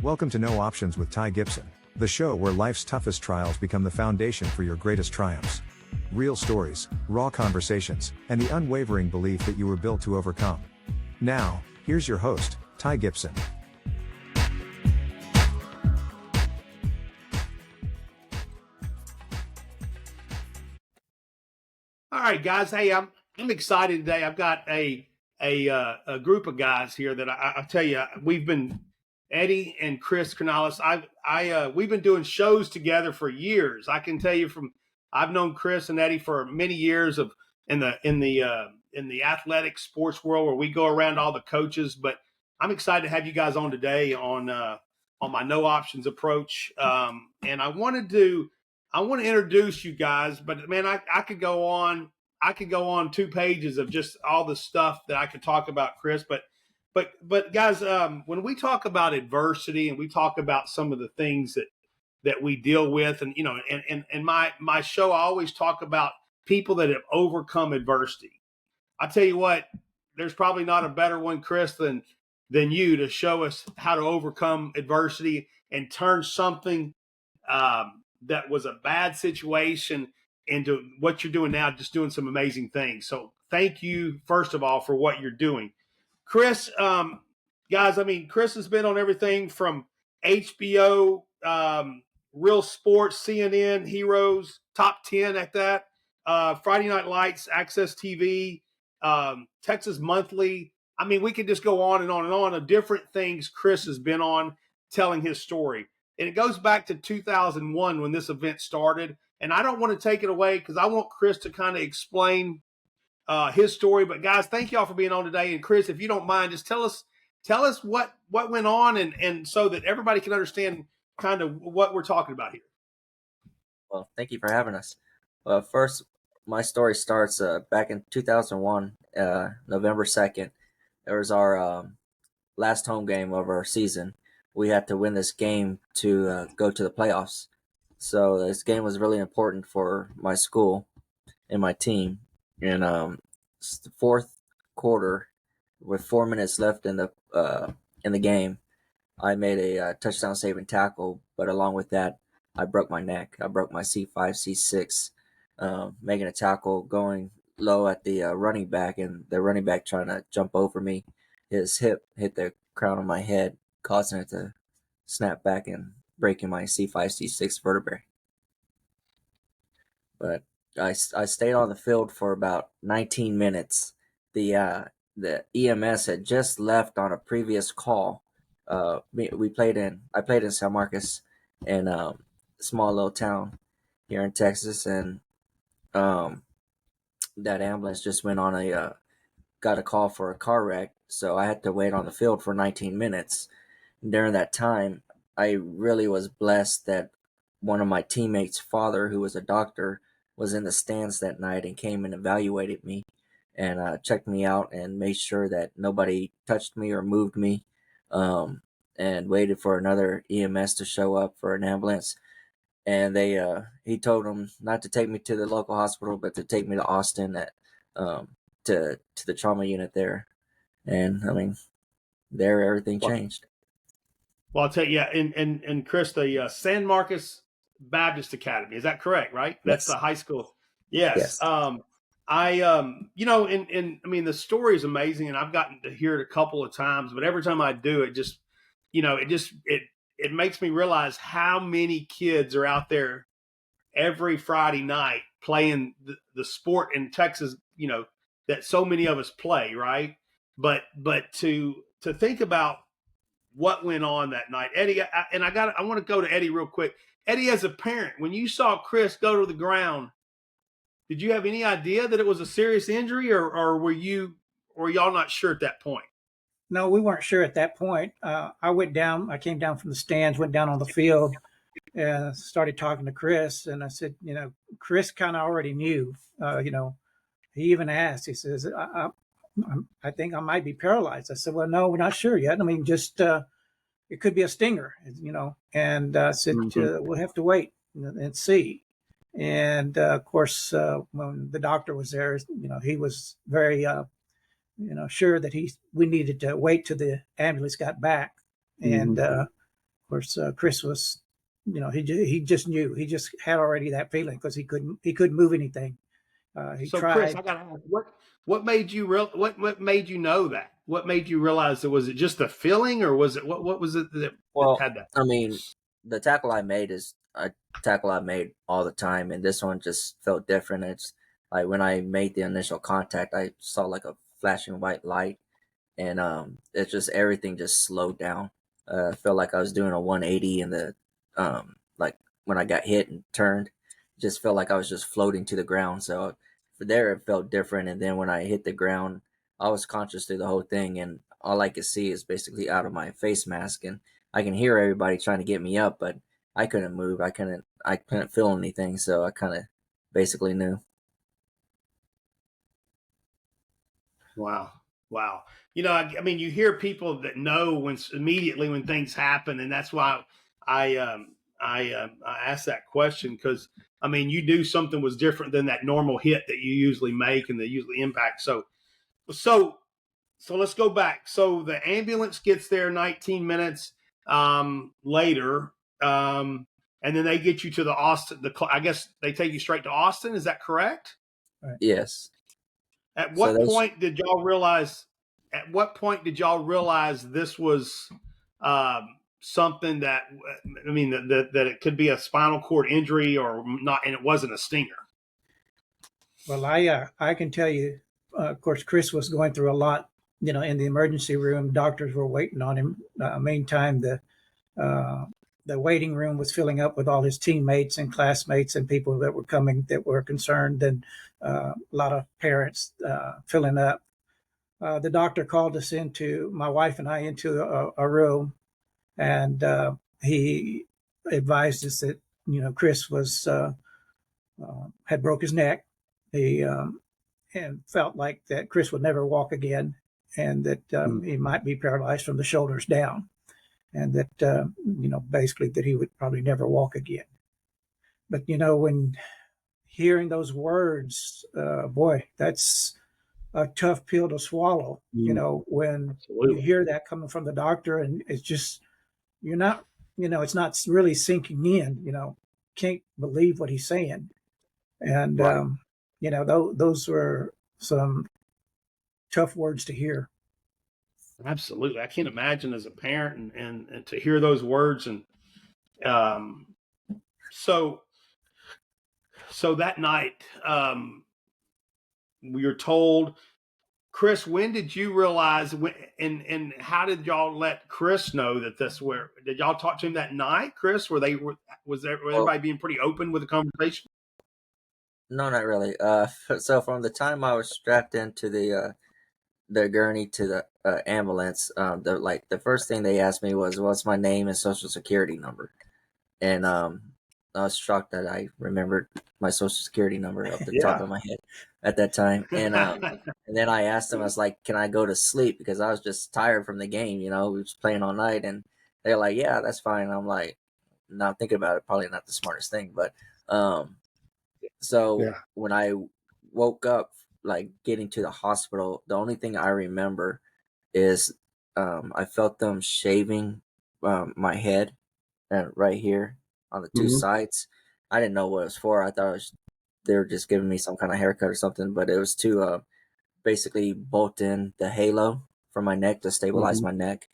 Welcome to No Options with Ty Gipson, the show where life's toughest trials become the foundation for your greatest triumphs. Real stories, raw conversations, and the unwavering belief that you were built to overcome. Now, here's your host, Ty Gipson. All right, guys. Hey, I'm excited today. I've got a group of guys here that I tell you, we've been Eddie and Chris Canales. We've been doing shows together for years. I can tell you I've known Chris and Eddie for many years in the athletic sports world where we go around all the coaches. But I'm excited to have you guys on today on my no options approach. And I want to introduce you guys, but man, I could go on 2 pages of just all the stuff that I could talk about, Chris. But guys, when we talk about adversity and we talk about some of the things that we deal with, and and my show, I always talk about people that have overcome adversity. I tell you what, there's probably not a better one, Chris, than you to show us how to overcome adversity and turn something that was a bad situation into what you're doing now, just doing some amazing things. So thank you, first of all, for what you're doing. Chris, guys, I mean, Chris has been on everything from HBO, Real Sports, CNN, Heroes, Top 10 at that, Friday Night Lights, Access TV, Texas Monthly. I mean, we could just go on and on and on of different things Chris has been on telling his story. And it goes back to 2001 when this event started. And I don't want to take it away because I want Chris to kind of explain his story. But guys, thank y'all for being on today. And Chris, if you don't mind, just tell us what went on and so that everybody can understand kind of what we're talking about here. Well, thank you for having us. First, my story starts back in 2001, November 2nd. It was our last home game of our season. We had to win this game to go to the playoffs. So this game was really important for my school and my team. And the fourth quarter, with 4 minutes left in the game, I made a touchdown saving tackle. But along with that, I broke my neck. I broke my C5, C6, making a tackle, going low at the running back, and the running back trying to jump over me. His hip hit the crown of my head, causing it to snap back and breaking my C5, C6 vertebrae. But I stayed on the field for about 19 minutes. The EMS had just left on a previous call. I played in San Marcos, in a small little town here in Texas, and that ambulance just went on got a call for a car wreck, so I had to wait on the field for 19 minutes. During that time, I really was blessed that one of my teammates' father, who was a doctor, was in the stands that night and came and evaluated me and checked me out and made sure that nobody touched me or moved me, and waited for another EMS to show up for an ambulance. And he told them not to take me to the local hospital, but to take me to Austin to the trauma unit there. And I mean, there everything changed. Well, I'll tell you, and Chris, the San Marcos Baptist Academy, is that correct? Right? That's Yes. the high school. Yes. Yes. And I mean, the story is amazing, and I've gotten to hear it a couple of times, but every time I do, it makes me realize how many kids are out there every Friday night playing the sport in Texas, that so many of us play, right? But to think about what went on that night, Eddie, I want to go to Eddie real quick. Eddie, as a parent, when you saw Chris go to the ground, did you have any idea that it was a serious injury, or were y'all not sure at that point? No, we weren't sure at that point. I came down from the stands, went down on the field, and started talking to Chris. And I said, Chris kind of already knew. He even asked. He says, I think I might be paralyzed. I said, well, no, we're not sure yet. I mean, just it could be a stinger, And I said, we'll have to wait and see. And of course, when the doctor was there, he was very sure that we needed to wait till the ambulance got back. And course, Chris was, he just knew. He just had already that feeling because he couldn't move anything. He So Chris, tried. I got to ask, what made you what made you know that? What made you realize that? Was it just a feeling, or was it what was it that Well, had that? I mean, the tackle I made is a tackle I made all the time, and this one just felt different. It's like when I made the initial contact, I saw like a flashing white light, and it's just everything just slowed down. I felt like I was doing a 180 in the like when I got hit and turned, just felt like I was just floating to the ground. So for there, it felt different, and then when I hit the ground, I was conscious through the whole thing, and all I could see is basically out of my face mask, and I can hear everybody trying to get me up, but I couldn't move. I couldn't feel anything, so I kind of basically knew. Wow. Wow. I mean, you hear people that know when immediately when things happen, and that's why I asked that question because I mean, you knew something was different than that normal hit that you usually make and that usually impact. So let's go back. So the ambulance gets there 19 minutes later, and then they get you to the Austin. I guess they take you straight to Austin. Is that correct? Right. Yes. At So what they point did y'all realize? At what point did y'all realize this was something that I mean that it could be a spinal cord injury or not, and it wasn't a stinger? Well, I can tell you, of course, Chris was going through a lot. In the emergency room, doctors were waiting on him. Meantime, the waiting room was filling up with all his teammates and classmates and people that were coming that were concerned, and a lot of parents filling up. The doctor called us into my wife and I into a room, and he advised us that Chris was had broke his neck. He and felt like that Chris would never walk again, and that he might be paralyzed from the shoulders down, and that basically that he would probably never walk again. But when hearing those words, boy, that's a tough pill to swallow. When Absolutely. you hear that coming from the doctor, and it's just you're not, it's not really sinking in. Can't believe what he's saying, and Right. those were some tough words to hear. Absolutely. I can't imagine as a parent and to hear those words and um, so that night we were told, Chris, when did you realize and how did y'all let Chris know that did y'all talk to him that night, Chris? Was well, everybody being pretty open with the conversation? no, not really. So from the time I was strapped into the gurney to the ambulance, the first thing they asked me was, "What's my name and social security number?" And I was shocked that I remembered my social security number off the top Yeah. of my head at that time. And then I asked them, I was like, "Can I go to sleep?" Because I was just tired from the game. We was playing all night, and they're like, "Yeah, that's fine." I'm like, not thinking about it, probably not the smartest thing, but um, so Yeah. when I woke up, like getting to the hospital, the only thing I remember is I felt them shaving my head right here on the two Mhm. sides. I didn't know what it was for. I thought they were just giving me some kind of haircut or something, but it was to basically bolt in the halo from my neck to stabilize Mhm. my neck.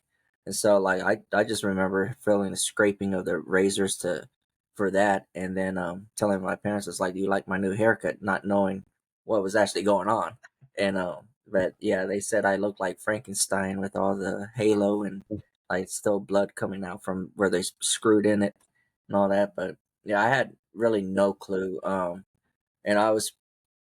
And so like I just remember feeling the scraping of the razors to for that, and then telling my parents, it's like, "Do you like my new haircut?" Not knowing what was actually going on. And but yeah, they said I looked like Frankenstein with all the halo and like still blood coming out from where they screwed in it and all that. But yeah, I had really no clue. And I was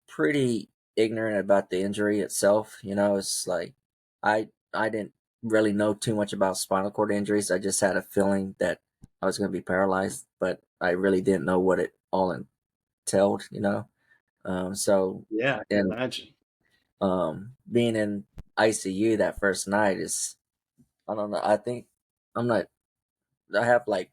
pretty ignorant about the injury itself. It's like I didn't really know too much about spinal cord injuries. I just had a feeling that I was going to be paralyzed, but I really didn't know what it all entailed. So Yeah, I can and imagine. being in ICU that first night is, I don't know. I think I'm not. I have like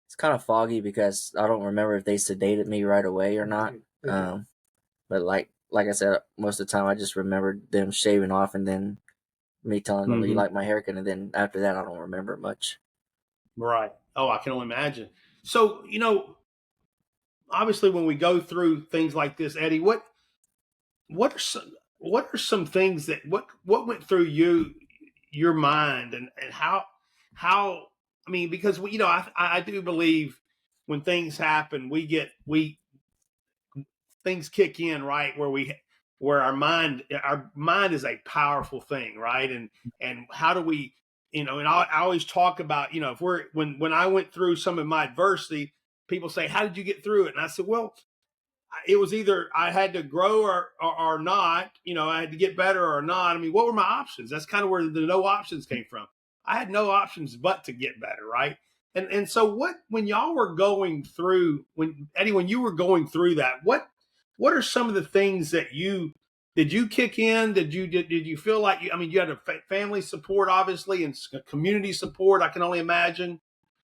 it's kind of foggy because I don't remember if they sedated me right away or not. But like I said, most of the time I just remembered them shaving off and then me telling them, "You Mhm. like my haircut?" And then after that, I don't remember much. Right. Oh, I can only imagine. So, obviously when we go through things like this, Eddie, what are some things that what went through your mind, and how I mean, because I do believe when things happen, we things kick in, right, where our mind is a powerful thing, right? And how do we, and I always talk about, if we're when I went through some of my adversity, people say, how did you get through it? And I said, well, it was either I had to grow or not, I had to get better or not. I mean, what were my options? That's kind of where the no options came from. I had no options but to get better, right? And so when y'all were going through, Eddie, when you were going through that, what are some of the things that did you kick in? Did you feel like you had a family support, obviously, and community support, I can only imagine.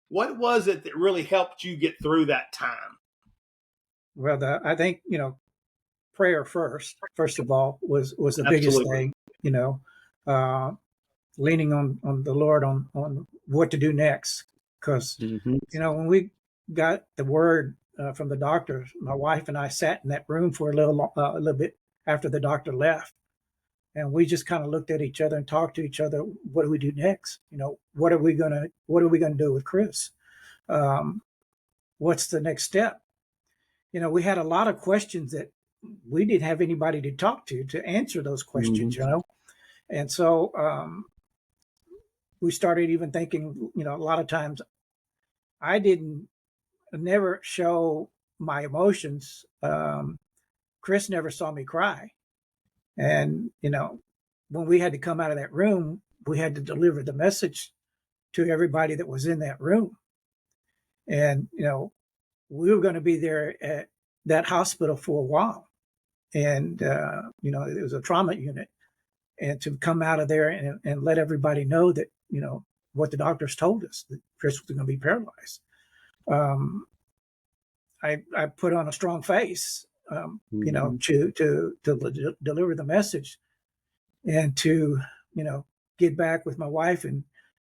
What was it that really helped you get through that time? Well, I think, prayer first of all, was the biggest Absolutely. thing, you know, uh, leaning on the Lord on what to do next. Because, Mm-hmm. when we got the word from the doctor, my wife and I sat in that room for a little bit after the doctor left. And we just kind of looked at each other and talked to each other. What do we do next? What are we gonna do with Chris? Um, what's the next step? We had a lot of questions that we didn't have anybody to talk to answer those questions. Mm-hmm. And so we started even thinking. A lot of times I didn't never show my emotions. Chris never saw me cry, and when we had to come out of that room, we had to deliver the message to everybody that was in that room. And we were going to be there at that hospital for a while, and it was a trauma unit, and to come out of there and let everybody know that what the doctors told us, that Chris was going to be paralyzed. I put on a strong face, Mm-hmm. to deliver the message, and to get back with my wife and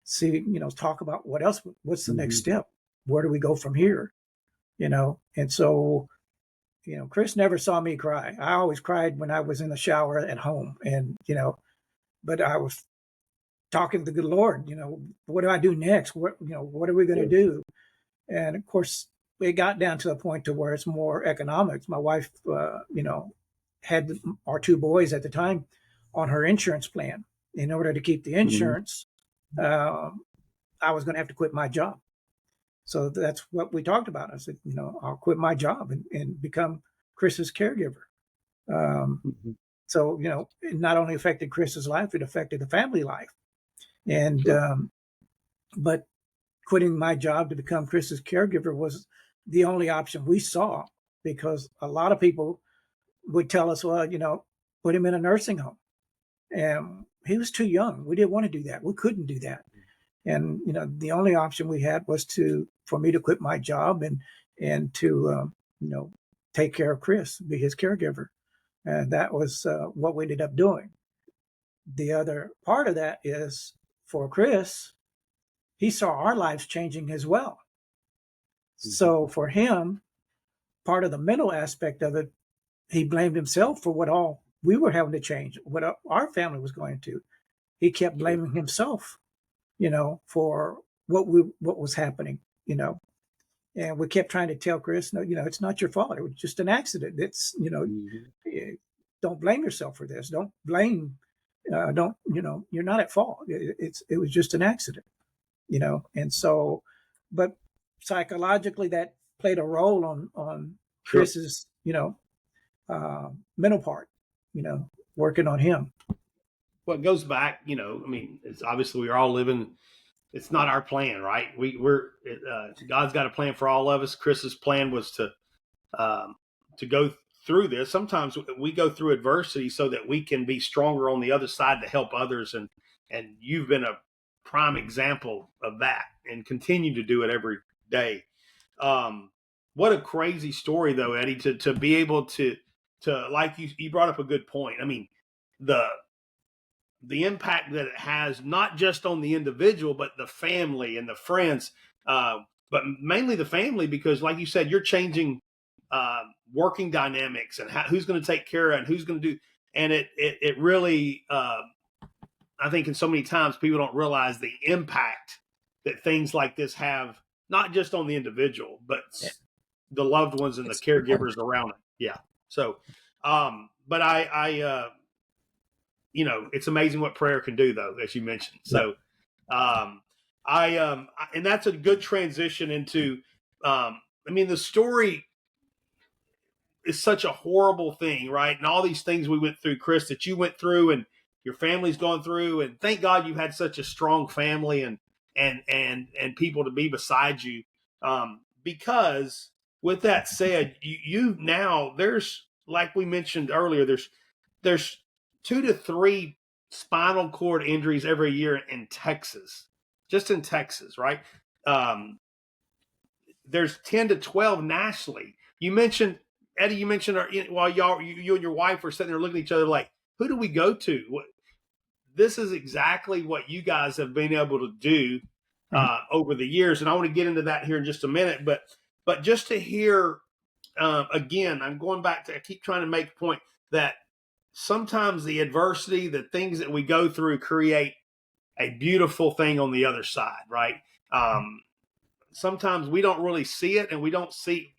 see, talk about what's the next Mm-hmm. step, where do we go from here, and so Chris never saw me cry. I always cried when I was in the shower at home, and but I was talking to the Lord. What do I do next? What are we going to do? And of course, it got down to a point to where it's more economics. My wife, had our two boys at the time on her insurance plan. In order to keep the Mm-hmm. insurance, uh, I was going to have to quit my job. So that's what we talked about. I said, I'll quit my job and become Chris's caregiver. Um, Mm-hmm. so, it not only affected Chris's life, it affected the family life. And, Sure. but quitting my job to become Chris's caregiver was the only option we saw, because a lot of people would tell us, well, put him in a nursing home. And he was too young. We didn't want to do that. We couldn't do that. And, the only option we had was for me to quit my job and to, take care of Chris, be his caregiver. And that was what we ended up doing. The other part of that is, for Chris, he saw our lives changing as well. Mm-hmm. So for him, part of the mental aspect of it, he blamed himself for what all we were having to change, what our family was going to. He kept Sure. blaming himself, for what was happening, and we kept trying to tell Chris, no, it's not your fault. It was just an accident. It's, Mm-hmm. don't blame yourself for this. Don't blame, don't, you're not at fault. It was just an accident, and so, but psychologically that played a role on Sure. Chris's, mental part, working on him. Well, it goes back, it's obviously we're all living. It's not our plan, right? God's got a plan for all of us. Chris's plan was to go through this. Sometimes we go through adversity so that we can be stronger on the other side to help others, and you've been a prime example of that, and continue to do it every day. Um, what a crazy story, though, Eddie, to be able to like you brought up a good point. I mean, the the impact that it has, not just on the individual, but the family and the friends, but mainly the family, because like you said, you're changing working dynamics and who's going to take care of and who's going to do. And it really, I think in so many times people don't realize the impact that things like this have, not just on the individual, but the loved ones and the caregivers around it. Yeah. So, but it's amazing what prayer can do, though, as you mentioned. So, and that's a good transition into, the story is such a horrible thing, right? And all these things we went through, Chris, that you went through and your family's gone through, and thank God you had such a strong family and people to be beside you. Because with that said, you now, there's, like we mentioned earlier, there's 2 to 3 spinal cord injuries every year in Texas, just in Texas, right? There's 10 to 12 nationally. You mentioned, Eddie, while you and your wife were sitting there looking at each other like, who do we go to? This is exactly what you guys have been able to do over the years. And I want to get into that here in just a minute, but just to hear, again, I'm going back to, I keep trying to make a point that sometimes the adversity, the things that we go through create a beautiful thing on the other side, right? Sometimes we don't really see it, and we don't see,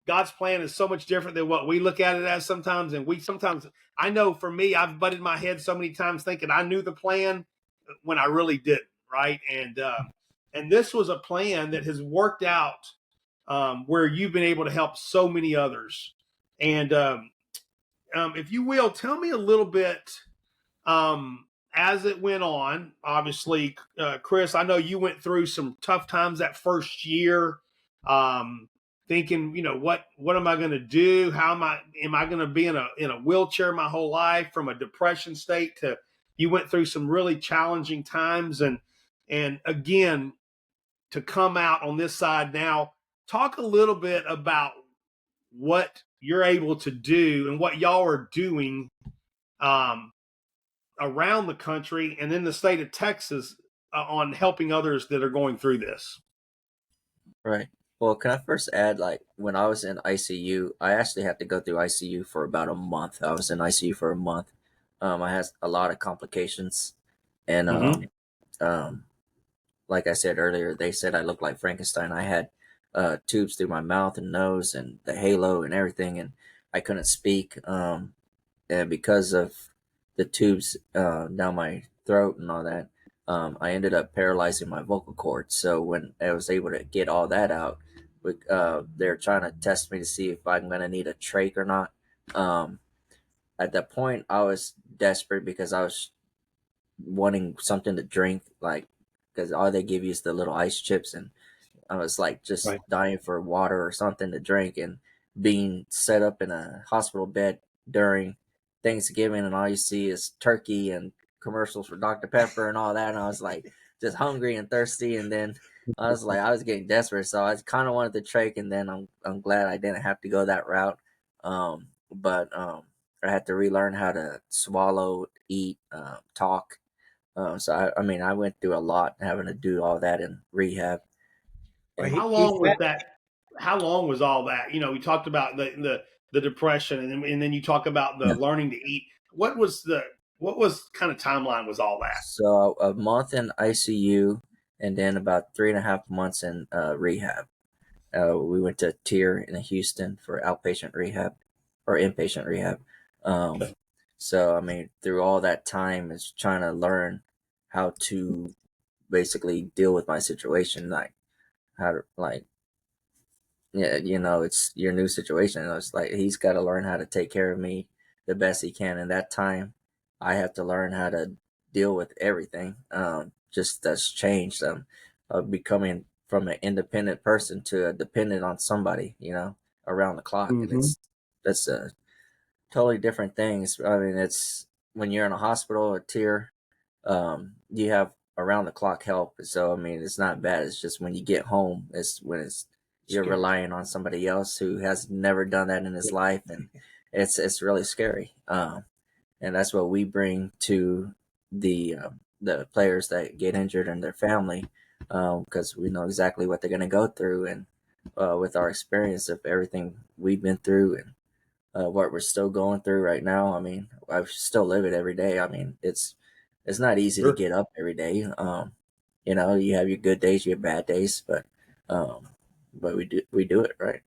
God's plan is so much different than what we look at it as sometimes. And I know for me, I've butted my head so many times thinking I knew the plan when I really didn't, right? And this was a plan that has worked out where you've been able to help so many others. And if you will, tell me a little bit as it went on. Obviously, Chris, I know you went through some tough times that first year, thinking, what am I going to do? How am I going to be in a wheelchair my whole life, from a depression state to, you went through some really challenging times, and again, to come out on this side now. Talk a little bit about what you're able to do and what y'all are doing around the country and in the state of Texas on helping others that are going through this. Right. Well, can I first add, like, when I was in ICU, I actually had to go through ICU for about a month. I was in ICU for a month. I had a lot of complications, and like I said earlier, they said I looked like Frankenstein. I had tubes through my mouth and nose and the halo and everything, and I couldn't speak. And because of the tubes down my throat and all that, I ended up paralyzing my vocal cords. So when I was able to get all that out, they're trying to test me to see if I'm going to need a trach or not. At that point, I was desperate because I was wanting something to drink, like, because all they give you is the little ice chips, and I was like just dying for water or something to drink, and being set up in a hospital bed during Thanksgiving, and all you see is turkey and commercials for Dr. Pepper and all that, and I was like just hungry and thirsty, and then I was getting desperate, so I kind of wanted the trach, and then I'm glad I didn't have to go that route, but I had to relearn how to swallow, eat, talk. So I went through a lot having to do all that in rehab. And how long was that? How long was all that? We talked about the depression, and then you talk about the learning to eat. What was kind of timeline was all that? So a month in ICU, and then about 3.5 months in rehab. We went to Tier in Houston for outpatient rehab or inpatient rehab. So through all that time is trying to learn how to basically deal with my situation, like how to, like, yeah, it's your new situation. It's like he's got to learn how to take care of me the best he can. In that time, I have to learn how to deal with everything. Just that's changed. Becoming from an independent person to a dependent on somebody, around the clock, and that's a totally different thing. It's when you're in a hospital or Tier, you have around the clock help. So it's not bad. It's just when you get home, it's when you're relying on somebody else who has never done that in his life, and it's really scary. And that's what we bring to the players that get injured and their family, because we know exactly what they're going to go through, and with our experience of everything we've been through and what we're still going through right now. I mean, I still live it every day. I mean, it's not easy to Sure. get up every day. You know, you have your good days, you have bad days, um, but we do it right.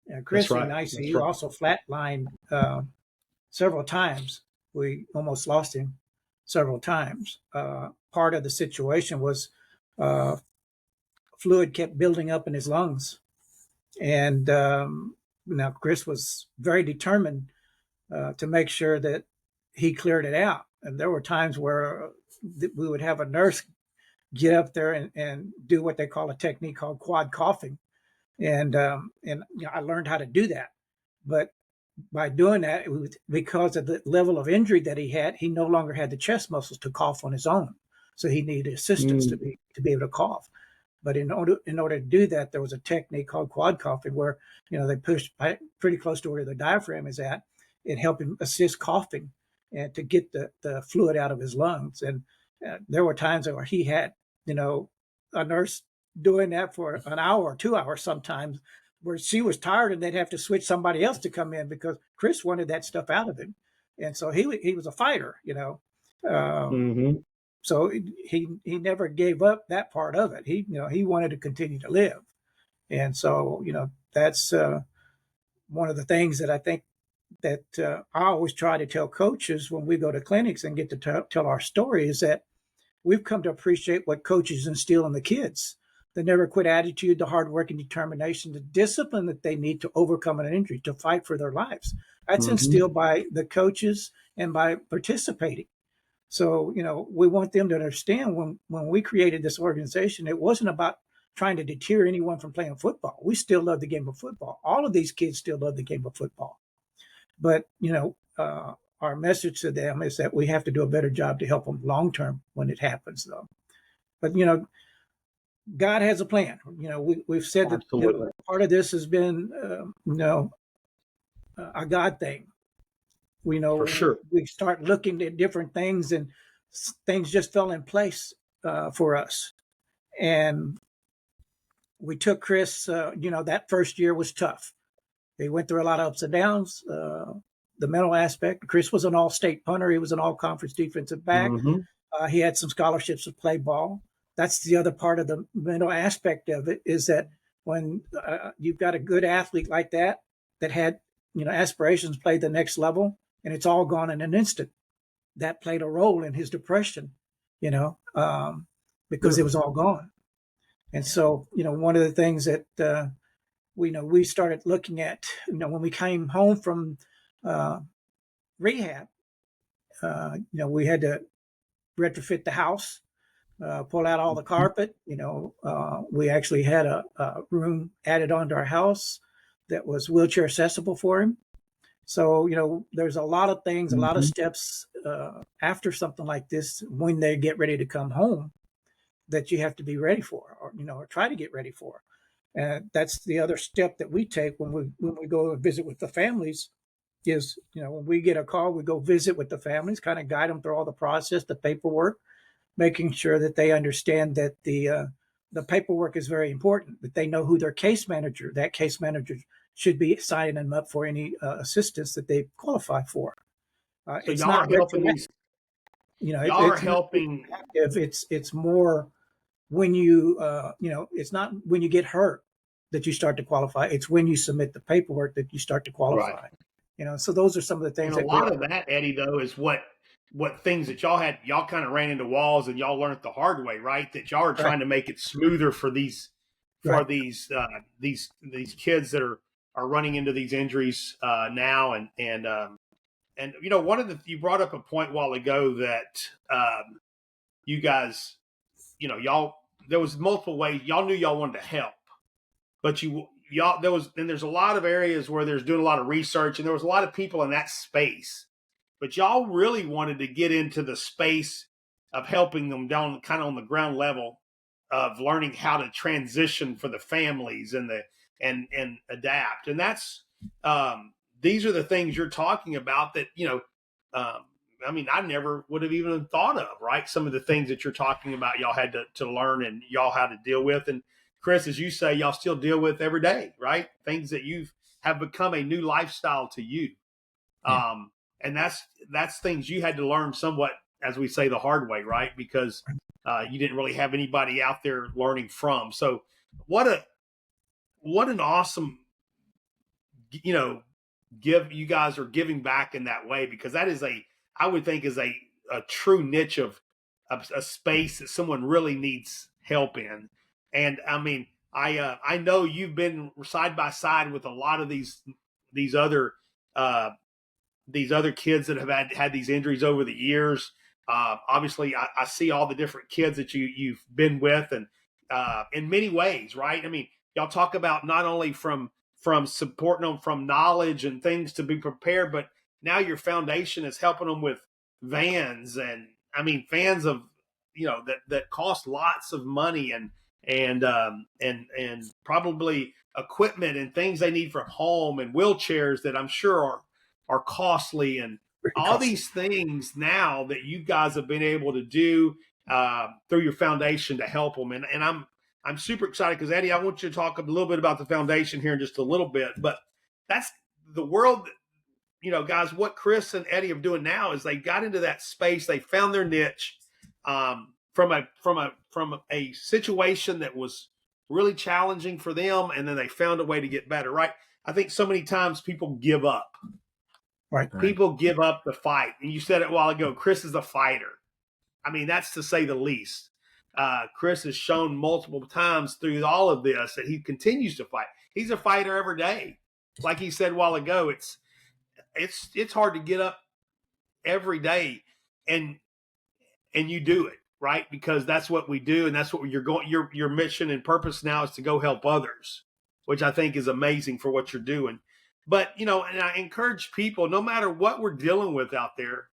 Yeah, Chris right. Ignacy, That's he right. also flatlined several times. We almost lost him several times. Part of the situation was uh, fluid kept building up in his lungs. And now Chris was very determined to make sure that he cleared it out. And there were times where we would have a nurse get up there and do what they call a technique called quad coughing. And I learned how to do that. But by doing that, it was because of the level of injury that he had, he no longer had the chest muscles to cough on his own. So he needed assistance to be able to cough. But in order to do that, there was a technique called quad coughing where, they push pretty close to where the diaphragm is at and help him assist coughing and to get the fluid out of his lungs. And there were times where he had, a nurse doing that for an hour or 2 hours sometimes, where she was tired and they'd have to switch somebody else to come in because Chris wanted that stuff out of him. And so he was a fighter, so he never gave up that part of it. He wanted to continue to live. And so, that's one of the things that I think that I always try to tell coaches when we go to clinics and get to tell our story is that we've come to appreciate what coaches instill in the kids. The never quit attitude, the hard work and determination, the discipline that they need to overcome an injury, to fight for their lives. That's instilled by the coaches and by participating. So, we want them to understand when we created this organization, it wasn't about trying to deter anyone from playing football. We still love the game of football. All of these kids still love the game of football. But, our message to them is that we have to do a better job to help them long term when it happens, though. But, God has a plan. We've said that part of this has been, a God thing. For sure. We start looking at different things and things just fell in place for us. And we took Chris, that first year was tough. He went through a lot of ups and downs. The mental aspect, Chris was an all-state punter. He was an all-conference defensive back. He had some scholarships to play ball. That's the other part of the mental aspect of it, is that when you've got a good athlete like that had, aspirations, play the next level, and it's all gone in an instant. That played a role in his depression, because it was all gone. And so, one of the things that we started looking at, when we came home from rehab, we had to retrofit the house, pull out all the carpet. We actually had a room added onto our house that was wheelchair accessible for him. So, there's a lot of things, a lot of steps after something like this when they get ready to come home that you have to be ready for, or try to get ready for. And that's the other step that we take when we go and visit with the families is, when we get a call, we go visit with the families, kind of guide them through all the process, the paperwork, making sure that they understand that the paperwork is very important, that they know who their case manager, that case manager should be signing them up for any assistance that they qualify for. So it's y'all not are helping these. Y'all are it's helping. it's more when you it's not when you get hurt that you start to qualify. It's when you submit the paperwork that you start to qualify. Right. So those are some of the things. And a lot of that, Eddie, though, is what things that y'all kind of ran into walls and y'all learned the hard way, right? That y'all are trying to make it smoother for these these kids that are running into these injuries now, and one of you brought up a point a while ago that you guys, y'all, there was multiple ways y'all knew y'all wanted to help, but there's a lot of areas where there's doing a lot of research, and there was a lot of people in that space, but y'all really wanted to get into the space of helping them down kind of on the ground level of learning how to transition for the families and adapt. And that's these are the things you're talking about that, I mean, I never would have even thought of, right? Some of the things that you're talking about, y'all had to learn and y'all had to deal with. And Chris, as you say, y'all still deal with every day, right? Things that have become a new lifestyle to you. Yeah. And that's things you had to learn somewhat, as we say, the hard way, right? Because you didn't really have anybody out there learning from. So what an awesome, you guys are giving back in that way, because that is I would think is a true niche of a space that someone really needs help in. And I mean, I know you've been side by side with a lot of these other uh, kids that have had these injuries over the years. Obviously, I see all the different kids that you've been with, and in many ways, right? I mean, y'all talk about not only from supporting them from knowledge and things to be prepared, but now your foundation is helping them with vans, and I mean vans of that cost lots of money, and probably equipment and things they need from home, and wheelchairs that I'm sure are costly, and all these things now that you guys have been able to do through your foundation to help them. And I'm super excited because, Eddie, I want you to talk a little bit about the foundation here in just a little bit. But that's the world, guys, what Chris and Eddie are doing now is they got into that space. They found their niche from a situation that was really challenging for them, and then they found a way to get better, right? I think so many times people give up. Right. People give up the fight. And you said it a while ago, Chris is a fighter. I mean, that's to say the least. Chris has shown multiple times through all of this that he continues to fight. He's a fighter every day. Like he said a while ago, it's hard to get up every day and you do it, right? Because that's what we do, and that's what your mission and purpose now is to go help others, which I think is amazing for what you're doing. But, and I encourage people, no matter what we're dealing with out there,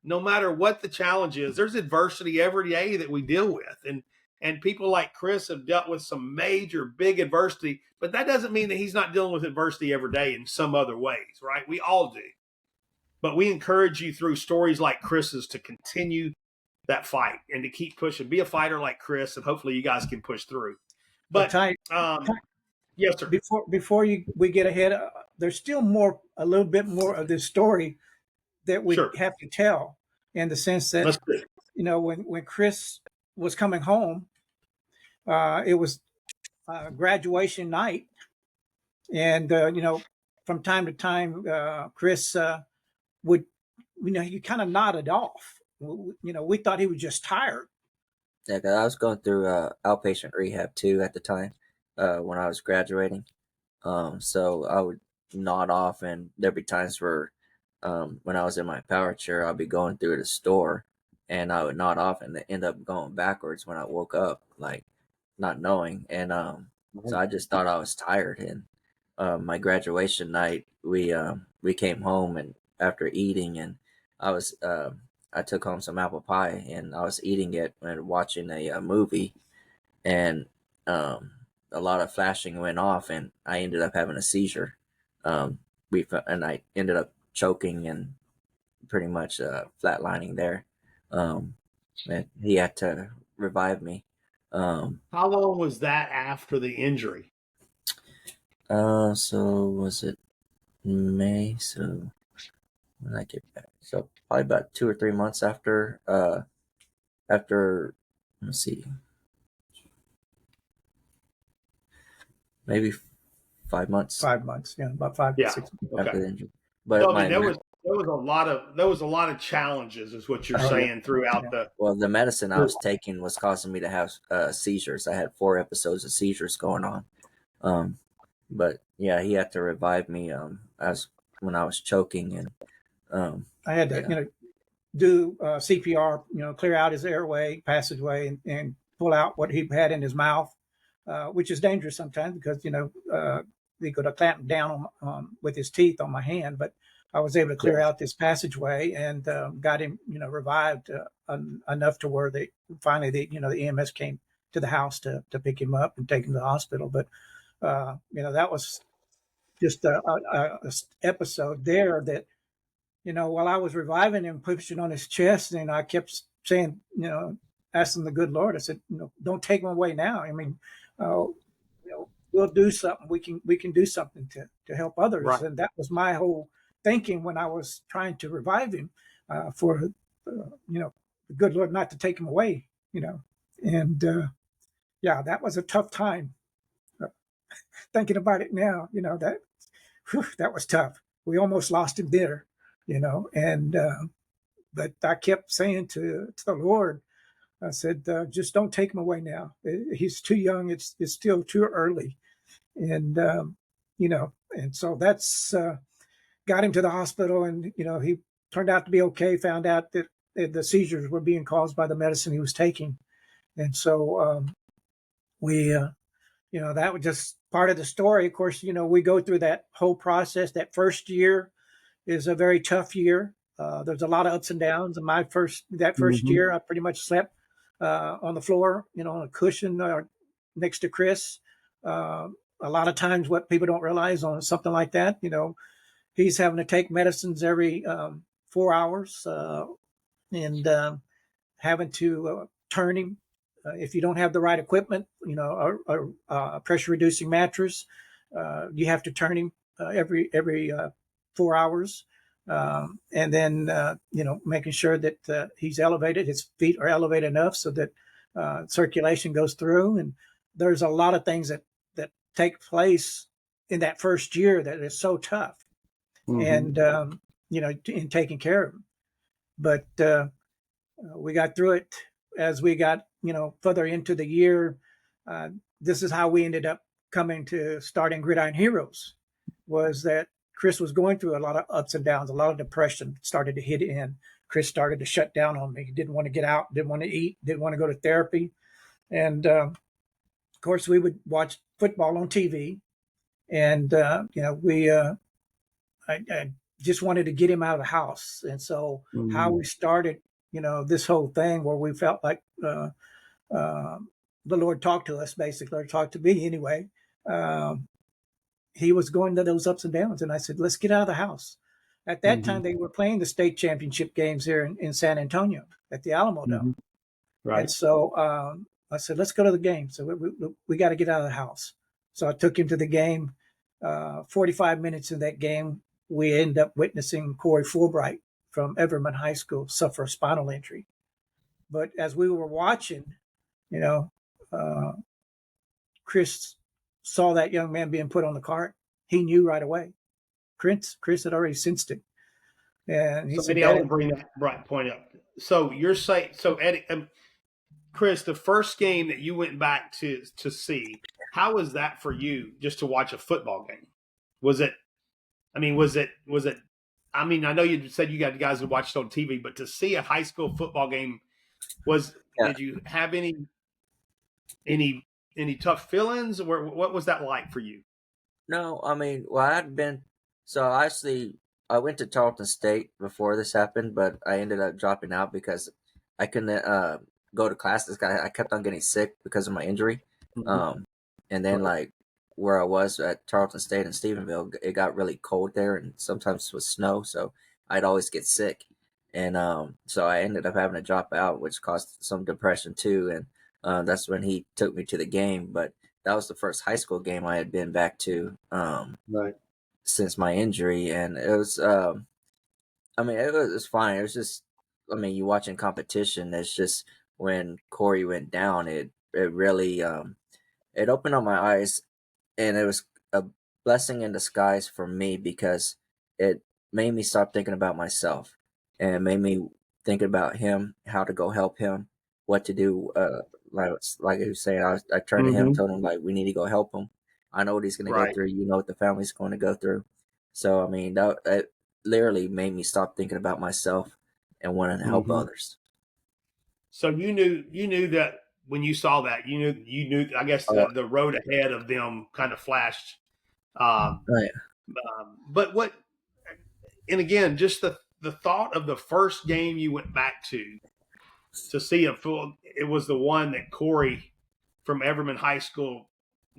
no matter what the challenge is, there's adversity every day that we deal with. And people like Chris have dealt with some major, big adversity, but that doesn't mean that he's not dealing with adversity every day in some other ways, right? We all do. But we encourage you through stories like Chris's to continue that fight and to keep pushing. Be a fighter like Chris, and hopefully you guys can push through. But yes, sir. Before we get ahead, there's still a little bit more of this story that we have to tell, in the sense that when Chris was coming home, it was graduation night, and from time to time, Chris would, he kind of nodded off. We thought he was just tired. Yeah, 'cause I was going through outpatient rehab too at the time when I was graduating. So I would nod off, and there'd be times where when I was in my power chair, I'd be going through the store, and I would nod off and end up going backwards when I woke up, like not knowing. And so I just thought I was tired. And my graduation night, we came home, and after eating, and I took home some apple pie, and I was eating it and watching a movie, and a lot of flashing went off, and I ended up having a seizure. And I ended up choking and pretty much flatlining there. And he had to revive me. How long was that after the injury? So was it May? So when I get back, so probably about 2 or 3 months after. Let's see, maybe 5 months. 5 months, yeah, about 5 to 6 months after the injury. But so, I mean, there was a lot of challenges, is what you're saying, throughout the medicine I was taking was causing me to have seizures. I had 4 episodes of seizures going on. But yeah, he had to revive me when I was choking, and I had to do CPR, clear out his airway passageway, and pull out what he had in his mouth, which is dangerous sometimes, because he could have clamped down on with his teeth on my hand. But I was able to clear out this passageway and got him revived enough to where finally the EMS came to the house to pick him up and take him to the hospital. But that was just a episode there that while I was reviving him, pushing on his chest, and I kept saying, asking the good Lord, I said, don't take him away now. I mean, we'll do something. We can do something to help others. Right. And that was my whole thinking when I was trying to revive him, for, the good Lord not to take him away, and, yeah, that was a tough time. Thinking about it now, that was tough. We almost lost him there, and, but I kept saying to the Lord, I said, just don't take him away now. He's too young. It's still too early. And, and so that's, got him to the hospital, and, he turned out to be okay, found out that the seizures were being caused by the medicine he was taking. And so, we, that was just part of the story. Of course, we go through that whole process. That first year is a very tough year. There's a lot of ups and downs. And that first Mhm. year, I pretty much slept on the floor, on a cushion next to Chris. A lot of times, what people don't realize on something like that, he's having to take medicines every 4 hours, and having to turn him. If you don't have the right equipment, a pressure reducing mattress, you have to turn him every 4 hours. And then, making sure that he's elevated, his feet are elevated enough so that circulation goes through. And there's a lot of things that take place in that first year that is so tough. Mhm. And, in taking care of him. But we got through it as we got, further into the year. This is how we ended up coming to starting Gridiron Heroes, was that Chris was going through a lot of ups and downs, a lot of depression started to hit in. Chris started to shut down on me. He didn't want to get out, didn't want to eat, didn't want to go to therapy. And, of course, we would watch football on TV. And, I just wanted to get him out of the house. And so how Mhm. we started, this whole thing where we felt like the Lord talked to us, basically, or talked to me anyway. Um, he was going to those ups and downs. And I said, let's get out of the house. At that Mhm. time, they were playing the state championship games here in San Antonio at the Alamo Dome. Mhm. And Right. so I said, let's go to the game. So we got to get out of the house. So I took him to the game. 45 minutes in that game, we ended up witnessing Corey Fulbright from Everman High School suffer a spinal injury. But as we were watching, you know, uh, Chris saw that young man being put on the cart. He knew right away. Chris had already sensed it. And he So said, Eddie, I want Daddy, to bring that right point up. So you're saying, so Eddie, Chris, the first game that you went back to see, how was that for you? Just to watch a football game? Was it? I mean, was it? I mean, I know you said you got guys who watched on TV, but to see a high school football game was? Yeah. Did you have any any tough feelings, or what was that like for you? No, I mean, well, I'd been so actually I went to Tarleton State before this happened, but I ended up dropping out because I couldn't go to classes. I kept on getting sick because of my injury. Mhm. Um, and then Right. like where I was at Tarleton State in Stephenville, it got really cold there, and sometimes with snow, so I'd always get sick. And so I ended up having to drop out, which caused some depression too. And that's when he took me to the game, but that was the first high school game I had been back to Right. since my injury, and it was. I mean, it was fine. It was just, I mean, you watching competition. It's just when Corey went down, it really it opened up my eyes, and it was a blessing in disguise for me because it made me stop thinking about myself, and it made me think about him, how to go help him, what to do. Like I was saying, I turned to him, Hmm. told him like we need to go help him. I know what he's going to go Right. through. You know what the family's going to go through. So I mean, that it literally made me stop thinking about myself and wanting to help Hmm. others. So you knew that when you saw that you knew. I guess Oh, the road ahead of them kind of flashed. Um, right. but what? And again, just the thought of the first game you went back to see a full. It was the one that Corey from Everman High School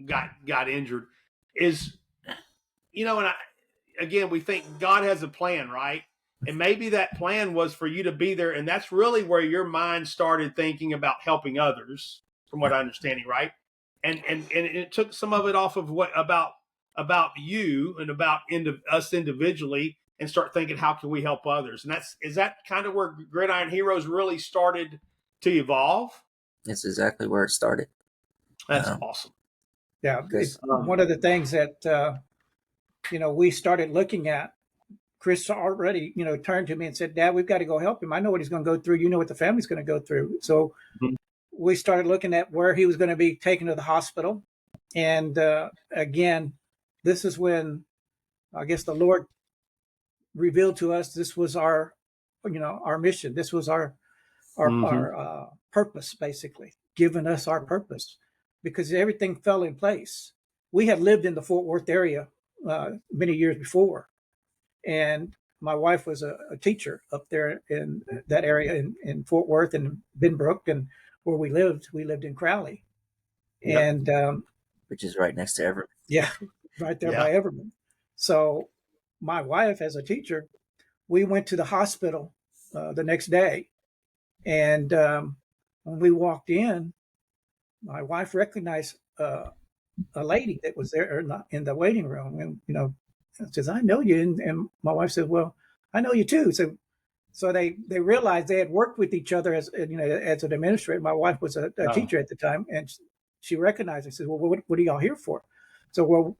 got injured. Is, and again, we think God has a plan, right? And maybe that plan was for you to be there. And that's really where your mind started thinking about helping others, from what I'm understanding, right? And it took some of it off of what about you and about us individually, and start thinking, how can we help others? And is that kind of where Gridiron Heroes really started to evolve? It's exactly where it started. That's awesome. Yeah, it's one of the things that we started looking at. Chris already, turned to me and said, "Dad, we've got to go help him. I know what he's going to go through. You know what the family's going to go through." So we started looking at where he was going to be taken to the hospital. And again, this is when I guess the Lord revealed to us this was our mission. This was our purpose, basically, giving us our purpose, because everything fell in place. We had lived in the Fort Worth area many years before, and my wife was a teacher up there in that area in Fort Worth and Benbrook, and where we lived in Crowley, and which is right next to Everett. Yeah, right there by Everman. So my wife, as a teacher, we went to the hospital the next day, and when we walked in, my wife recognized a lady that was there in the waiting room, and says, "I know you," and my wife said, "Well, I know you too." So they realized they had worked with each other as an administrator. My wife was a teacher at the time, and she recognized and said, "Well, what are y'all here for?" So,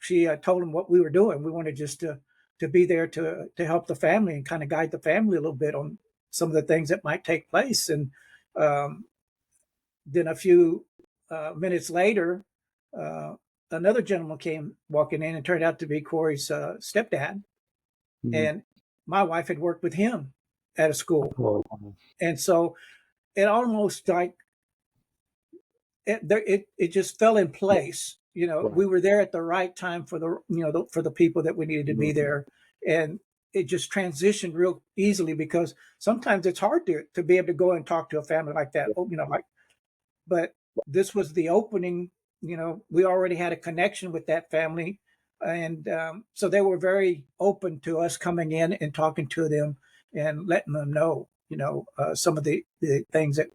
she told them what we were doing. We wanted just to be there to help the family and kind of guide the family a little bit on some of the things that might take place. And then a few minutes later, another gentleman came walking in, and turned out to be Corey's stepdad. And my wife had worked with him at a school. And so it almost like it just fell in place. We were there at the right time for the people that we needed to be there. And it just transitioned real easily, because sometimes it's hard to be able to go and talk to a family like that. But this was the opening. We already had a connection with that family. And so they were very open to us coming in and talking to them and letting them know, some of the things that,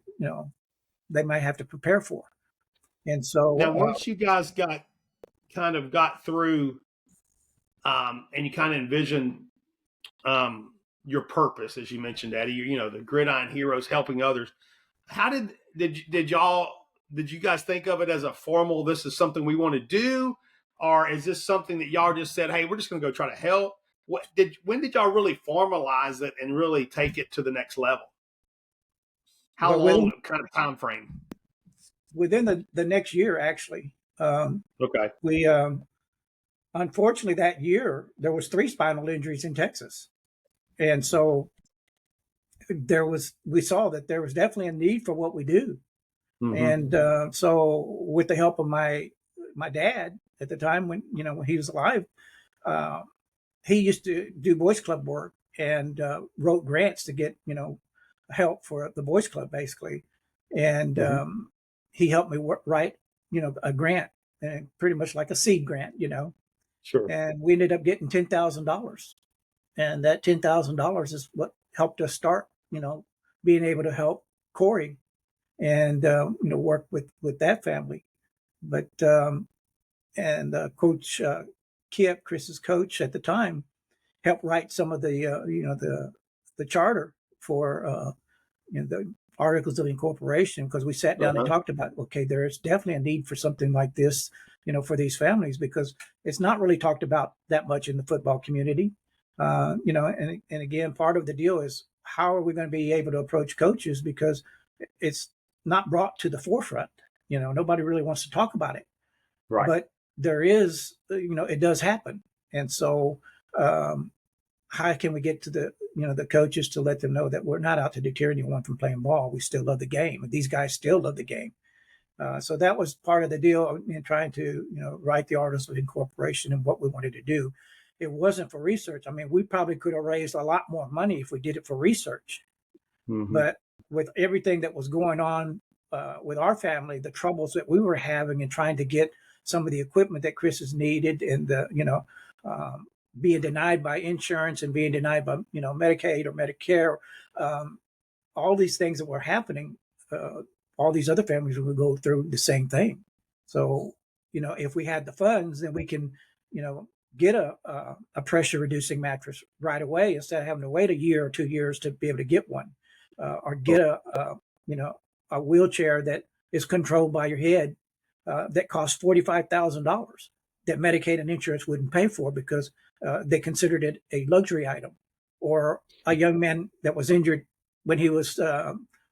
they might have to prepare for. And so now, once you guys got through, and you kind of envisioned your purpose, as you mentioned, Eddie, the Gridiron Heroes, helping others. How did you guys think of it as a formal, this is something we want to do? Or is this something that y'all just said, hey, we're just going to go try to help? When did y'all really formalize it and really take it to the next level? How long kind of time frame? Within the next year, actually. Okay. We unfortunately that year there was 3 spinal injuries in Texas, and so we saw that there was definitely a need for what we do. And so with the help of my dad at the time, when he was alive, he used to do boys club work and wrote grants to get help for the boys club, basically. And he helped me write a grant, and pretty much like a seed grant. Sure. And we ended up getting $10,000, and that $10,000 is what helped us start being able to help Corey and work with that family. But and Coach Kip, Chris's coach at the time, helped write some of the charter for the articles of incorporation, because we sat down and talked about, okay, there is definitely a need for something like this, for these families, because it's not really talked about that much in the football community. And again, part of the deal is, how are we going to be able to approach coaches, because it's not brought to the forefront. Nobody really wants to talk about it. Right. But there is, it does happen. And so how can we get to the coaches to let them know that we're not out to deter anyone from playing ball? We still love the game, and these guys still love the game. So that was part of the deal in trying to, write the articles of incorporation and what we wanted to do. It wasn't for research. I mean, we probably could have raised a lot more money if we did it for research. But with everything that was going on with our family, the troubles that we were having and trying to get some of the equipment that Chris has needed, and being denied by insurance and being denied by, Medicaid or Medicare, all these things that were happening, all these other families would go through the same thing. So, if we had the funds, then we can, get a pressure reducing mattress right away instead of having to wait a year or 2 years to be able to get one, or get a wheelchair that is controlled by your head, that costs $45,000 that Medicaid and insurance wouldn't pay for because they considered it a luxury item. Or a young man that was injured when he was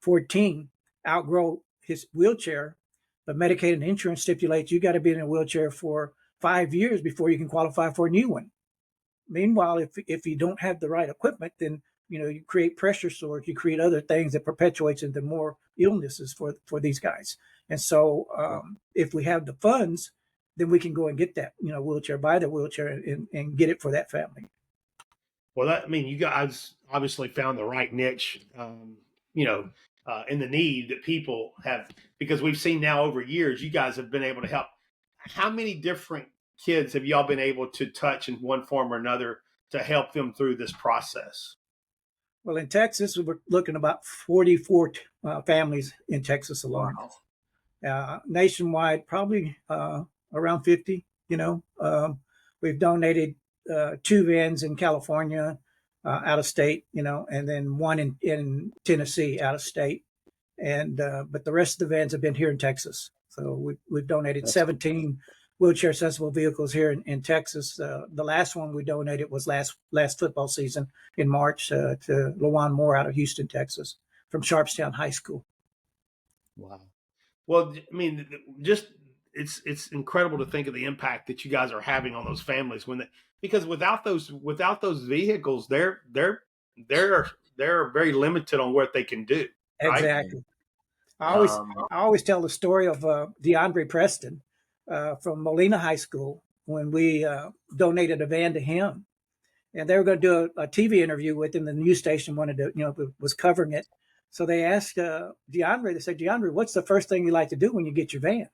14, outgrow his wheelchair, but Medicaid and insurance stipulates you got to be in a wheelchair for 5 years before you can qualify for a new one. Meanwhile, if you don't have the right equipment, then you create pressure sores, you create other things that perpetuates into more illnesses for these guys. And so if we have the funds, then we can go and get that wheelchair, buy the wheelchair, and get it for that family. Well, you guys obviously found the right niche, in the need that people have, because we've seen now over years, you guys have been able to help. How many different kids have y'all been able to touch in one form or another to help them through this process? Well, in Texas, we were looking about 44 families in Texas alone. Wow. Nationwide, probably around 50. We've donated 2 vans in California, out of state, and then one in Tennessee, out of state. And but the rest of the vans have been here in Texas. So we've donated 17 wheelchair accessible vehicles here in Texas. The last one we donated was last football season in March to LaJuan Moore out of Houston, Texas, from Sharpstown High School. Wow. Well, just it's incredible to think of the impact that you guys are having on those families because without those vehicles, they're very limited on what they can do. Right? Exactly. I always tell the story of DeAndre Preston from Molina High School when we donated a van to him, and they were going to do a TV interview with him. The news station wanted to, was covering it, so they asked DeAndre. They said, "DeAndre, what's the first thing you like to do when you get your van?"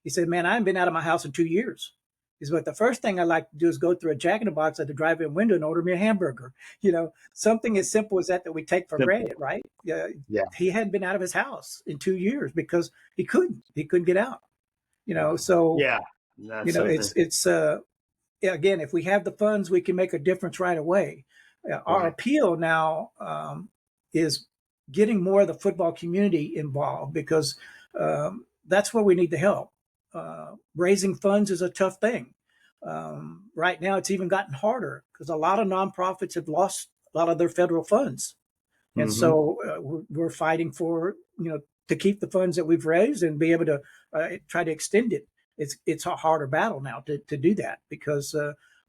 He said, "Man, I haven't been out of my house in 2 years." He said, "But the first thing I like to do is go through a Jack in the Box at the drive-in window and order me a hamburger." Something as simple as that we take for granted, right? Yeah. He hadn't been out of his house in 2 years because he couldn't get out. So yeah, it's again, if we have the funds, we can make a difference right away. Our appeal now is getting more of the football community involved because that's where we need the help. Raising funds is a tough thing. Right now, it's even gotten harder because a lot of nonprofits have lost a lot of their federal funds. And so we're fighting for, to keep the funds that we've raised and be able to try to extend it. It's a harder battle now to do that because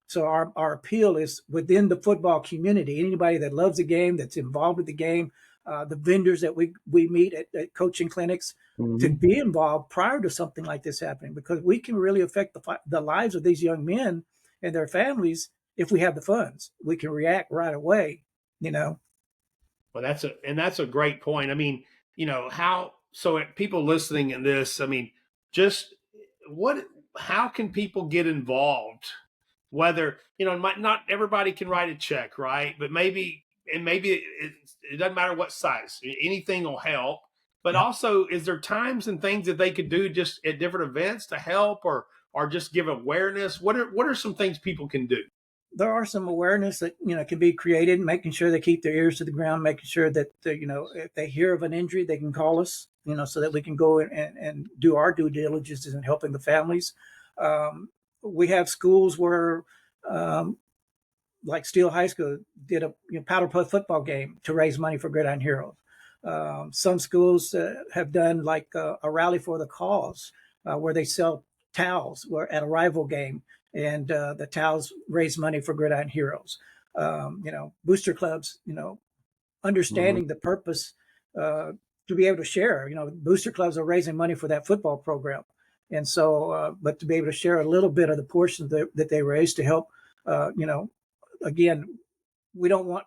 so our appeal is within the football community. Anybody that loves the game, that's involved with the game, the vendors that we meet at coaching clinics, to be involved prior to something like this happening, because we can really affect the lives of these young men and their families if we have the funds. We can react right away, Well, that's a great point. So people listening in this, how can people get involved? Whether, not everybody can write a check, right? But maybe it doesn't matter what size, anything will help. But also, is there times and things that they could do just at different events to help or just give awareness? What are some things people can do? There are some awareness that, can be created, making sure they keep their ears to the ground, making sure that, if they hear of an injury, they can call us, so that we can go and do our due diligence in helping the families. We have schools where, like Steele High School did a powder puff football game to raise money for Gridiron Heroes. Some schools have done like a rally for the cause, where they sell towels at a rival game, and the towels raise money for Gridiron Heroes. Booster clubs, understanding the purpose to be able to share. Booster clubs are raising money for that football program, and so but to be able to share a little bit of the portion that they raise to help. Again, we don't want.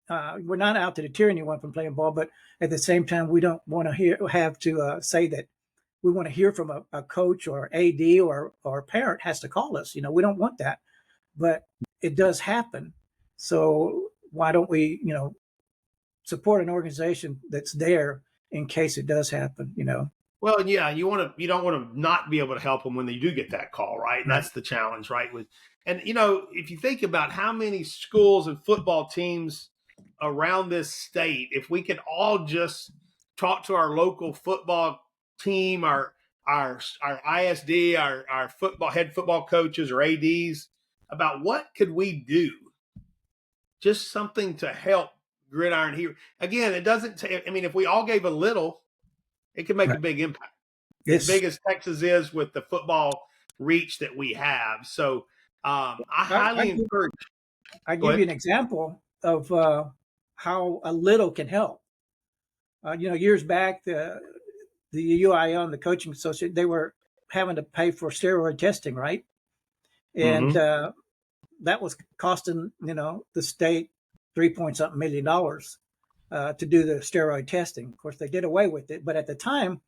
We're not out to deter anyone from playing ball, but at the same time, we don't want to have to say that we want to hear from a coach or AD or a parent has to call us. We don't want that. But it does happen. So why don't we, support an organization that's there in case it does happen, Well, yeah, you don't want to not be able to help them when they do get that call, right? And Right. that's the challenge, right? And if you think about how many schools and football teams around this state, if we could all just talk to our local football team, our ISD, our football head football coaches or ADs about what could we do, just something to help Gridiron here. Again, it doesn't. If we all gave a little, it could make a Right. big impact. As Yes. big as Texas is with the football reach that we have. So I highly encourage. I Go give you ahead. an example of how a little can help. Years back, the UIL and the coaching association, they were having to pay for steroid testing, right? And Mm-hmm. that was costing, the state $3 point something million to do the steroid testing. Of course, they did away with it, but at the time,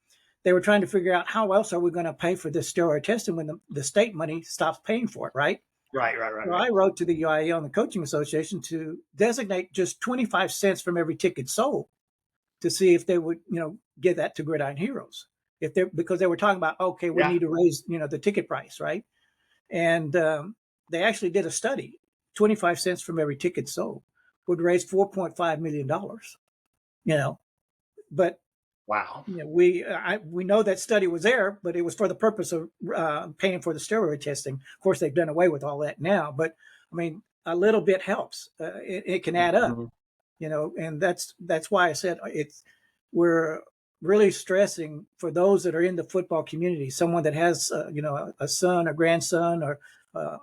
they were trying to figure out how else are we going to pay for this steroid testing when the state money stops paying for it, right? Right. So I wrote to the UIL and the coaching association to designate just 25 cents from every ticket sold to see if they would, give that to Gridiron Heroes. Because they were talking about, okay, we Yeah. need to raise, the ticket price, right? And they actually did a study. 25 cents from every ticket sold would raise $4.5 million. But Wow. we know that study was there, but it was for the purpose of paying for the steroid testing. Of course, they've done away with all that now, but a little bit helps. It can add up, and that's why I said we're really stressing for those that are in the football community, someone that has a son or grandson or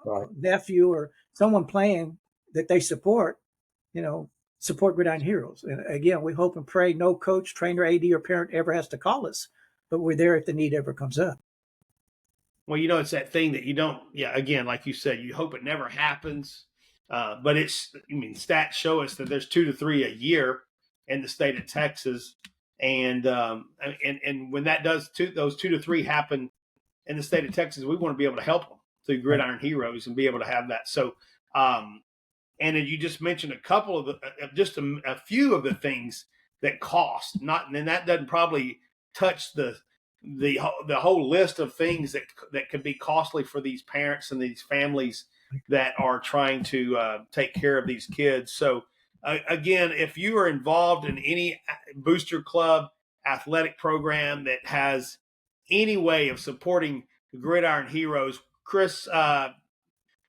Right. nephew or someone playing that they support, support Gridiron Heroes. And again, we hope and pray no coach, trainer, AD, or parent ever has to call us, but we're there if the need ever comes up. Well, it's that thing that you don't. Yeah. Again, like you said, you hope it never happens. But stats show us that there's 2 to 3 a year in the state of Texas, and when that those 2 to 3 happen in the state of Texas, we want to be able to help them through Gridiron Heroes and be able to have that. So, and then you just mentioned a couple of just a few of the things that cost. And that doesn't probably touch the whole list of things that could be costly for these parents and these families that are trying to take care of these kids. So, again, if you are involved in any booster club athletic program that has any way of supporting the Gridiron Heroes, Chris,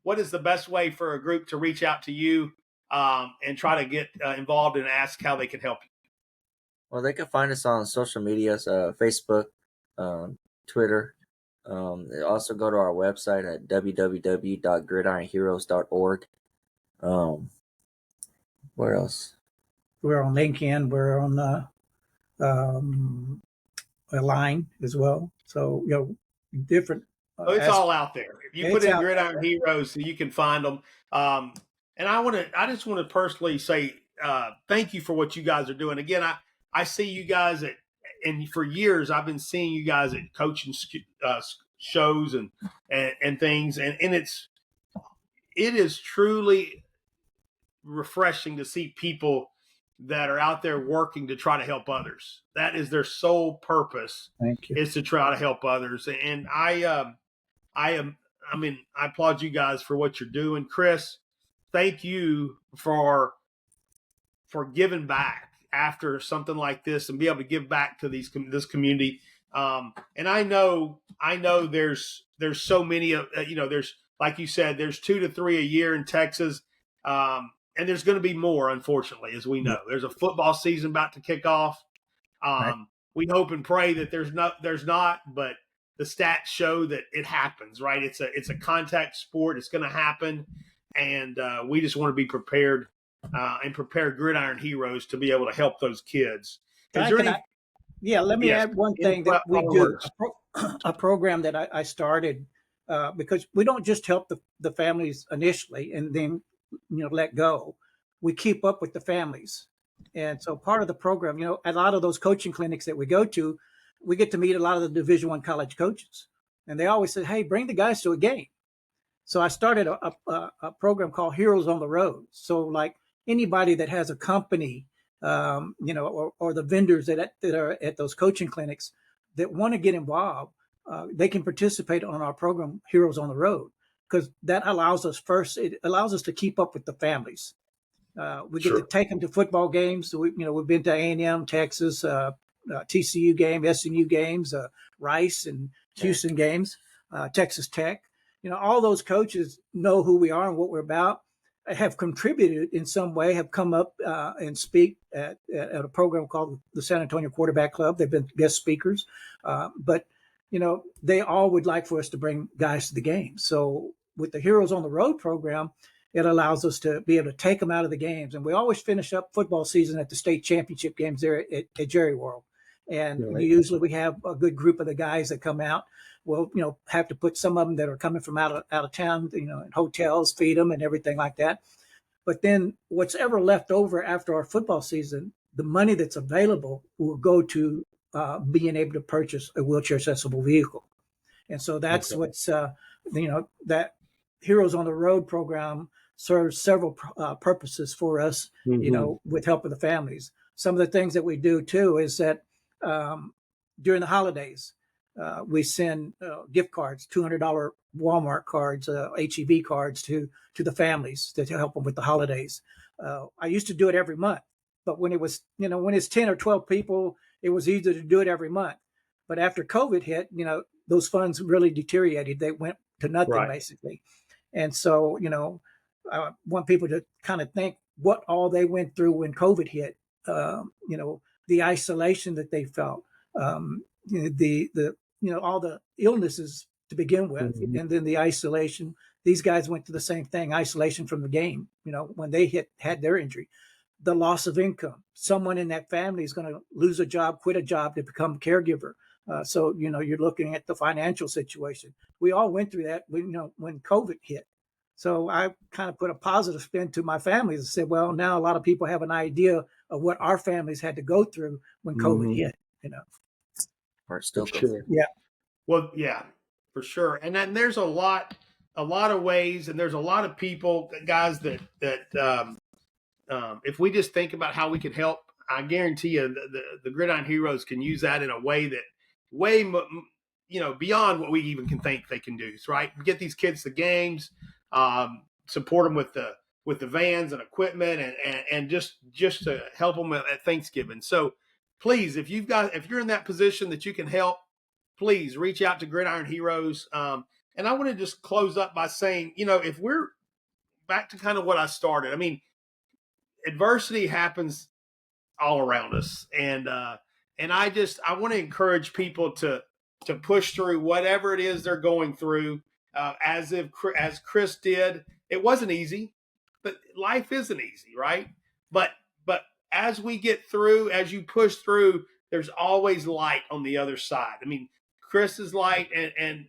what is the best way for a group to reach out to you and try to get involved and ask how they can help you? Well, they can find us on social medias, Facebook, Twitter. They also go to our website at www.gridironheroes.org. Where else? We're on LinkedIn. We're on a line as well. So, different. It's all out there. If you put in Gridiron there. Heroes, you can find them. And I just want to personally say thank you for what you guys are doing. Again, I see you guys and for years I've been seeing you guys at coaching shows and things, and it is truly refreshing to see people that are out there working to try to help others. That is their sole purpose. Thank you. Is to try to help others. And I applaud you guys for what you're doing. Chris, thank you for giving back after something like this and be able to give back to this community. And I know there's so many there's, like you said, there's 2 to 3 a year in Texas. And there's going to be more, unfortunately, as we know. There's a football season about to kick off. Right. We hope and pray that there's not, but the stats show that it happens, right? It's a contact sport. It's going to happen. And we just want to be prepared and prepare Gridiron Heroes to be able to help those kids. Let me add one thing that we do, a program that I started because we don't just help the families initially and then, let go. We keep up with the families. And so part of the program, a lot of those coaching clinics that we go to, we get to meet a lot of the Division I college coaches. And they always say, hey, bring the guys to a game. So I started a program called Heroes on the Road. So like anybody that has a company, or the vendors that are at those coaching clinics that want to get involved, they can participate on our program, Heroes on the Road, because that allows us it allows us to keep up with the families. We get to take them to football games. We've been to A&M, Texas, TCU game, SMU games, Rice and Houston games, Texas Tech. All those coaches know who we are and what we're about, have contributed in some way, have come up and speak at a program called the San Antonio Quarterback Club. They've been guest speakers, but they all would like for us to bring guys to the game. So with the Heroes on the Road program, it allows us to be able to take them out of the games. And we always finish up football season at the state championship games there at Jerry World. And usually we have a good group of the guys that come out. We'll, have to put some of them that are coming from out of town, in hotels, feed them and everything like that. But then what's ever left over after our football season, the money that's available will go to being able to purchase a wheelchair accessible vehicle. And so that's what's, that Heroes on the Road program serves several purposes for us, with help of the families. Some of the things that we do too is that during the holidays, we send gift cards, $200 Walmart cards, HEB cards to the families to help them with the holidays. I used to do it every month, but when it was, when it's 10 or 12 people, it was easier to do it every month. But after COVID hit, those funds really deteriorated. They went to nothing basically. And so, I want people to kind of think what all they went through when COVID hit, the isolation that they felt, all the illnesses to begin with, and then the isolation. These guys went through the same thing, isolation from the game, when they had their injury, the loss of income. Someone in that family is going to lose a job, quit a job to become a caregiver. So, you're looking at the financial situation. We all went through that when COVID hit. So I kind of put a positive spin to my families and said, well, now a lot of people have an idea of what our families had to go through when COVID hit, Or still sure. Yeah. Well, yeah, for sure. And then there's a lot of ways, and there's a lot of people, guys, that if we just think about how we can help, I guarantee you the Gridiron Heroes can use that in a way that way, beyond what we even can think they can do. Right? Get these kids to games, support them with the vans and equipment, and just to help them at Thanksgiving. So please, if you're in that position that you can help, please reach out to Gridiron Heroes. And I want to just close up by saying, if we're back to kind of what I started, I mean, adversity happens all around us. And I want to encourage people to push through whatever it is they're going through, as Chris did. It wasn't easy, but life isn't easy, right? But as we get through, as you push through, there's always light on the other side. I mean, Chris's light and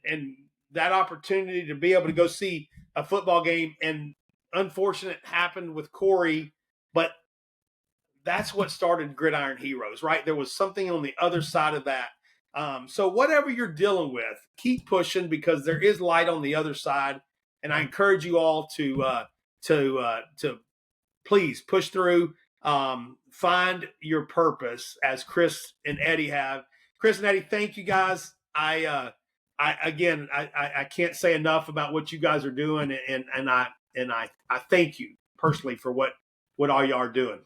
that opportunity to be able to go see a football game, and unfortunate happened with Corey, but that's what started Gridiron Heroes, right? There was something on the other side of that. So whatever you're dealing with, keep pushing, because there is light on the other side. And I encourage you all to please push through, find your purpose, as Chris and Eddie have. Chris and Eddie, thank you guys. I can't say enough about what you guys are doing, and I thank you personally for what all you are doing.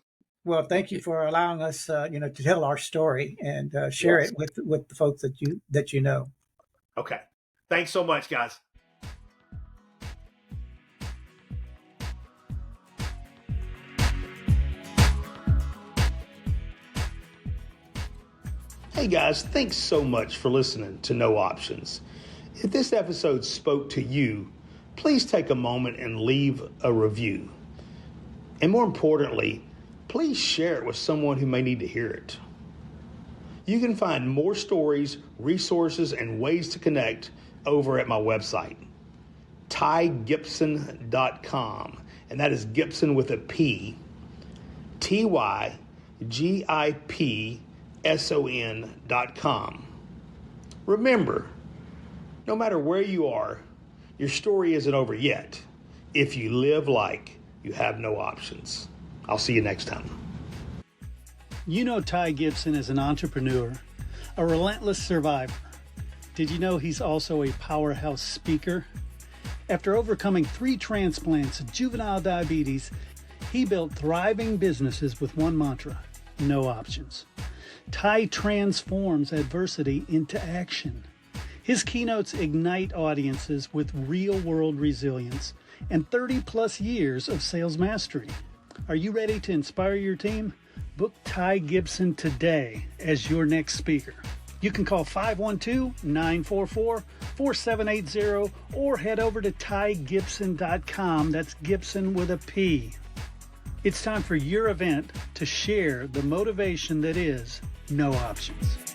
Well, thank you for allowing us, to tell our story and share it with the folks that you know. Okay. Thanks so much, guys. Hey guys, thanks so much for listening to No Options. If this episode spoke to you, please take a moment and leave a review. And more importantly, please share it with someone who may need to hear it. You can find more stories, resources, and ways to connect over at my website, tygipson.com. And that is Gipson with a P, TYGIPSON.com. Remember, no matter where you are, your story isn't over yet if you live like you have no options. I'll see you next time. You know Ty Gipson is an entrepreneur, a relentless survivor. Did you know he's also a powerhouse speaker? After overcoming 3 transplants of juvenile diabetes, he built thriving businesses with one mantra: no options. Ty transforms adversity into action. His keynotes ignite audiences with real-world resilience and 30-plus years of sales mastery. Are you ready to inspire your team? Book Ty Gipson today as your next speaker. You can call 512-944-4780 or head over to tygipson.com. That's Gipson with a P. It's time for your event to share the motivation that is no options.